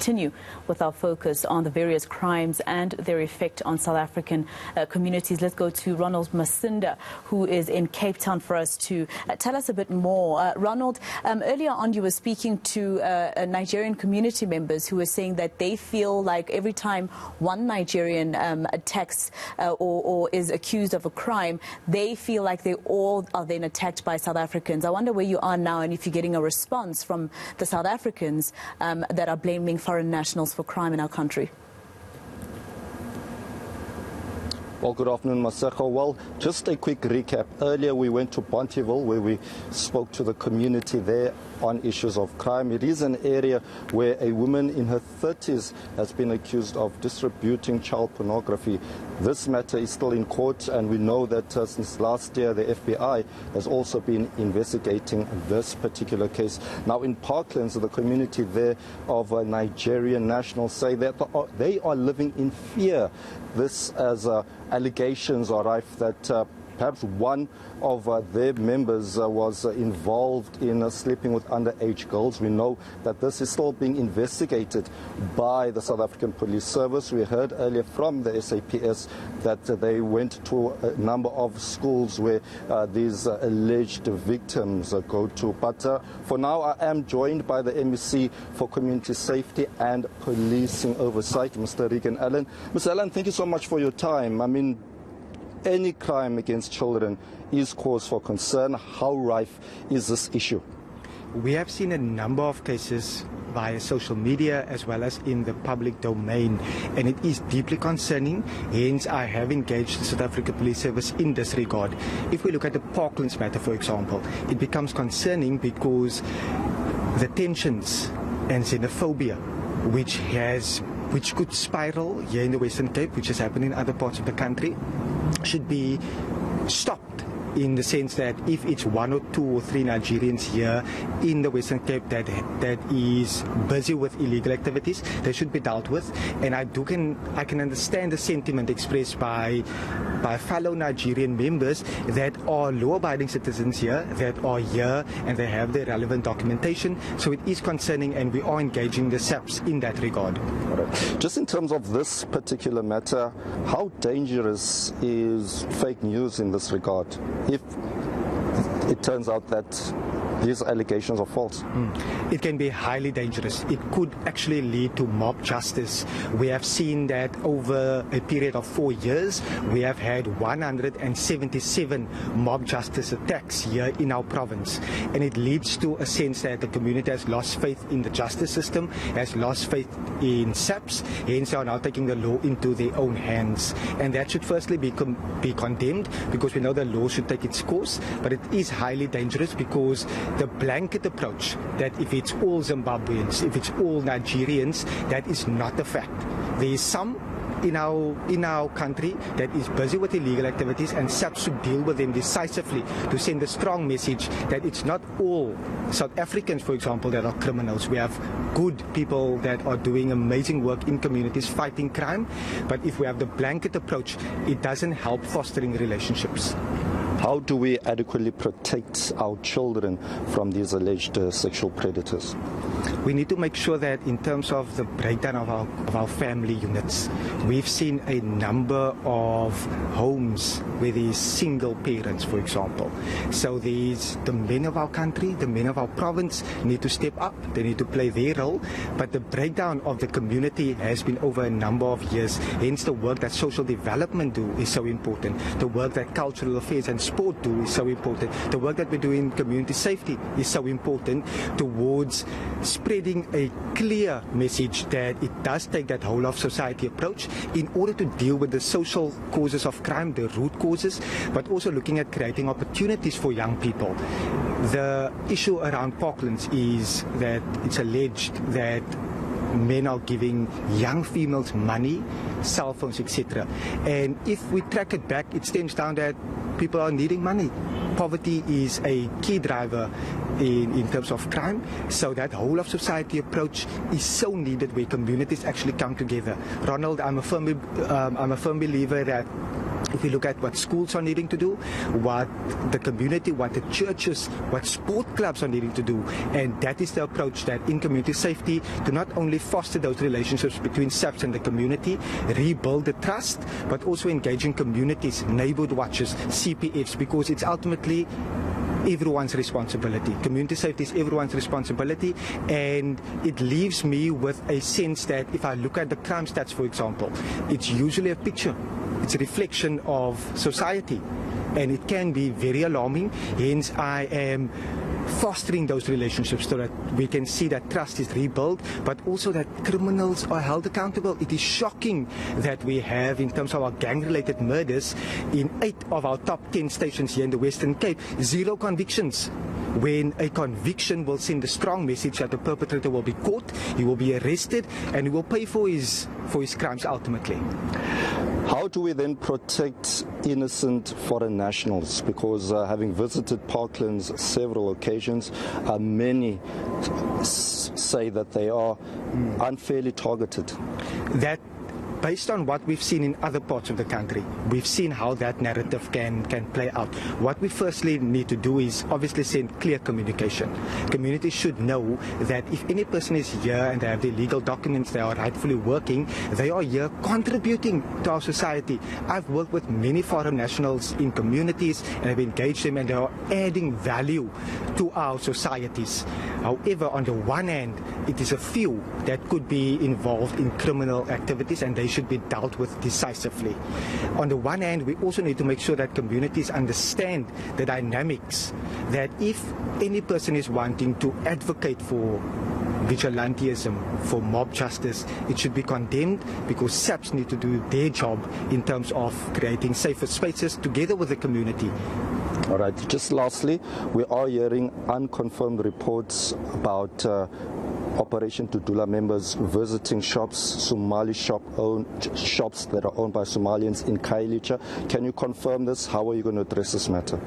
continue with our focus on the various crimes and their effect on South African communities. Let's go to Ronald Masinda, who is in Cape Town, for us to tell us a bit more. Ronald, earlier on you were speaking to Nigerian community members who were saying that they feel like every time one Nigerian attacks or is accused of a crime, they feel like they all are then attacked by South Africans. I wonder where you are now and if you're getting a response from the South Africans that are blaming foreign nationals for crime in our country. Well, good afternoon, Maseko. Well, just a quick recap. Earlier we went to Bonteheuwel, where we spoke to the community there on issues of crime. It is an area where a woman in her 30s has been accused of distributing child pornography. This matter is still in court, and we know that since last year the FBI has also been investigating this particular case. Now in Parklands, the community there of Nigerian nationals say that they are living in fear. This as allegations are rife that perhaps one of their members was involved in sleeping with underage girls. We know that this is still being investigated by the South African Police Service. We heard earlier from the SAPS that they went to a number of schools where these alleged victims go to. But for now, I am joined by the MEC for Community Safety and Policing Oversight, Mr. Regan Allen. Mr. Allen, thank you so much for your time. I mean, any crime against children is cause for concern. How rife is this issue? We have seen a number of cases via social media as well as in the public domain, and it is deeply concerning. Hence, I have engaged the South African Police Service in this regard. If we look at the Parklands matter, for example, it becomes concerning because the tensions and xenophobia which could spiral here in the Western Cape, which has happened in other parts of the country, should be stopped, in the sense that if it's one or two or three Nigerians here in the Western Cape that is busy with illegal activities, they should be dealt with. And I can understand the sentiment expressed by fellow Nigerian members that are law-abiding citizens here, that are here and they have the relevant documentation. So it is concerning, and we are engaging the SAPS in that regard. Right. Just in terms of this particular matter, how dangerous is fake news in this regard, if it turns out that these allegations are false? It can be highly dangerous. It could actually lead to mob justice. We have seen that over a period of 4 years, we have had 177 mob justice attacks here in our province. And it leads to a sense that the community has lost faith in the justice system, has lost faith in SAPS, hence they are now taking the law into their own hands. And that should firstly be condemned, because we know the law should take its course, but it is highly dangerous because the blanket approach that if it's all Zimbabweans, if it's all Nigerians, that is not a fact. There is some in our country that is busy with illegal activities, and SAPS should deal with them decisively to send a strong message that it's not all South Africans, for example, that are criminals. We have good people that are doing amazing work in communities fighting crime, but if we have the blanket approach, it doesn't help fostering relationships. How do we adequately protect our children from these alleged sexual predators? We need to make sure that in terms of the breakdown of our family units, we've seen a number of homes where there's single parents, for example. So there's the men of our country, the men of our province need to step up, they need to play their role, but the breakdown of the community has been over a number of years. Hence the work that social development do is so important. The work that cultural affairs and sport do is so important. The work that we do in community safety is so important towards spreading a clear message that it does take that whole of society approach in order to deal with the social causes of crime, the root causes, but also looking at creating opportunities for young people. The issue around Parklands is that it's alleged that men are giving young females money, cell phones, etc. And if we track it back, it stems down that people are needing money. Poverty is a key driver in terms of crime, so that whole of society approach is so needed where communities actually come together. Ronald, I'm a firm believer that if we look at what schools are needing to do, what the community, what the churches, what sport clubs are needing to do. And that is the approach that in community safety, to not only foster those relationships between SAPS and the community, rebuild the trust, but also engaging communities, neighborhood watches, CPFs, because it's ultimately everyone's responsibility. Community safety is everyone's responsibility, and it leaves me with a sense that if I look at the crime stats, for example, it's usually a picture, it's a reflection of society, and it can be very alarming. Hence, I am fostering those relationships so that we can see that trust is rebuilt, but also that criminals are held accountable. It is shocking that we have, in terms of our gang-related murders, in 8 of our top 10 stations here in the Western Cape, 0 convictions. When a conviction will send a strong message that the perpetrator will be caught, he will be arrested, and he will pay for his crimes ultimately. How do we then protect innocent foreign nationals? Because having visited Parklands several occasions, many say that they are unfairly targeted. That, based on what we've seen in other parts of the country, we've seen how that narrative can play out. What we firstly need to do is obviously send clear communication. Communities should know that if any person is here and they have their legal documents, they are rightfully working, they are here contributing to our society. I've worked with many foreign nationals in communities and I've engaged them, and they are adding value to our societies. However, on the one hand, it is a few that could be involved in criminal activities, and they should be dealt with decisively. On the one hand, we also need to make sure that communities understand the dynamics, that if any person is wanting to advocate for vigilantism, for mob justice, it should be condemned, because SAPS need to do their job in terms of creating safer spaces together with the community. All right, just lastly, we are hearing unconfirmed reports about Operation Tudula members visiting shops, Somali shops that are owned by Somalians in Khayelitsha. Can you confirm this? How are you going to address this matter?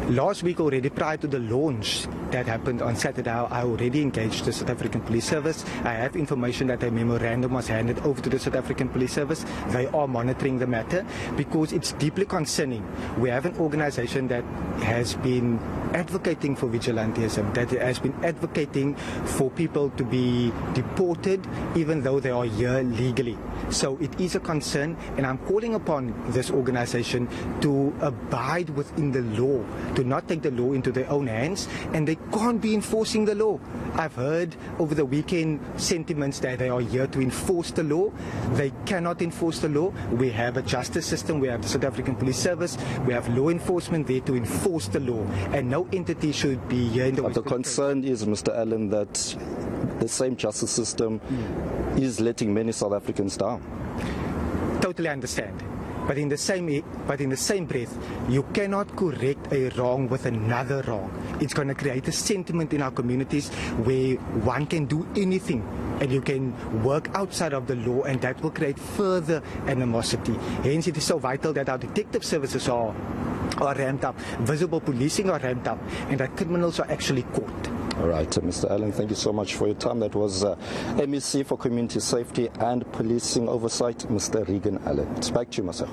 Last week already, prior to the launch that happened on Saturday, I already engaged the South African Police Service. I have information that a memorandum was handed over to the South African Police Service. They are monitoring the matter because it's deeply concerning. We have an organization that has been advocating for vigilantism, that has been advocating for people to be deported even though they are here legally. So it is a concern, and I'm calling upon this organization to abide within the law, to not take the law into their own hands, and they can't be enforcing the law. I've heard over the weekend sentiments that they are here to enforce the law. They cannot enforce the law. We have a justice system, we have the South African Police Service, we have law enforcement there to enforce the law, and no entity should be here in the... But the concern is, Mr. Allen, that the same justice system is letting many South Africans down. Totally understand. But in the same breath, you cannot correct a wrong with another wrong. It's going to create a sentiment in our communities where one can do anything and you can work outside of the law, and that will create further animosity. Hence, it is so vital that our detective services are ramped up, visible policing are ramped up, and that criminals are actually caught. All right, Mr. Allen, thank you so much for your time. That was MEC for Community Safety and Policing Oversight, Mr. Regan Allen. It's back to you, Marcel.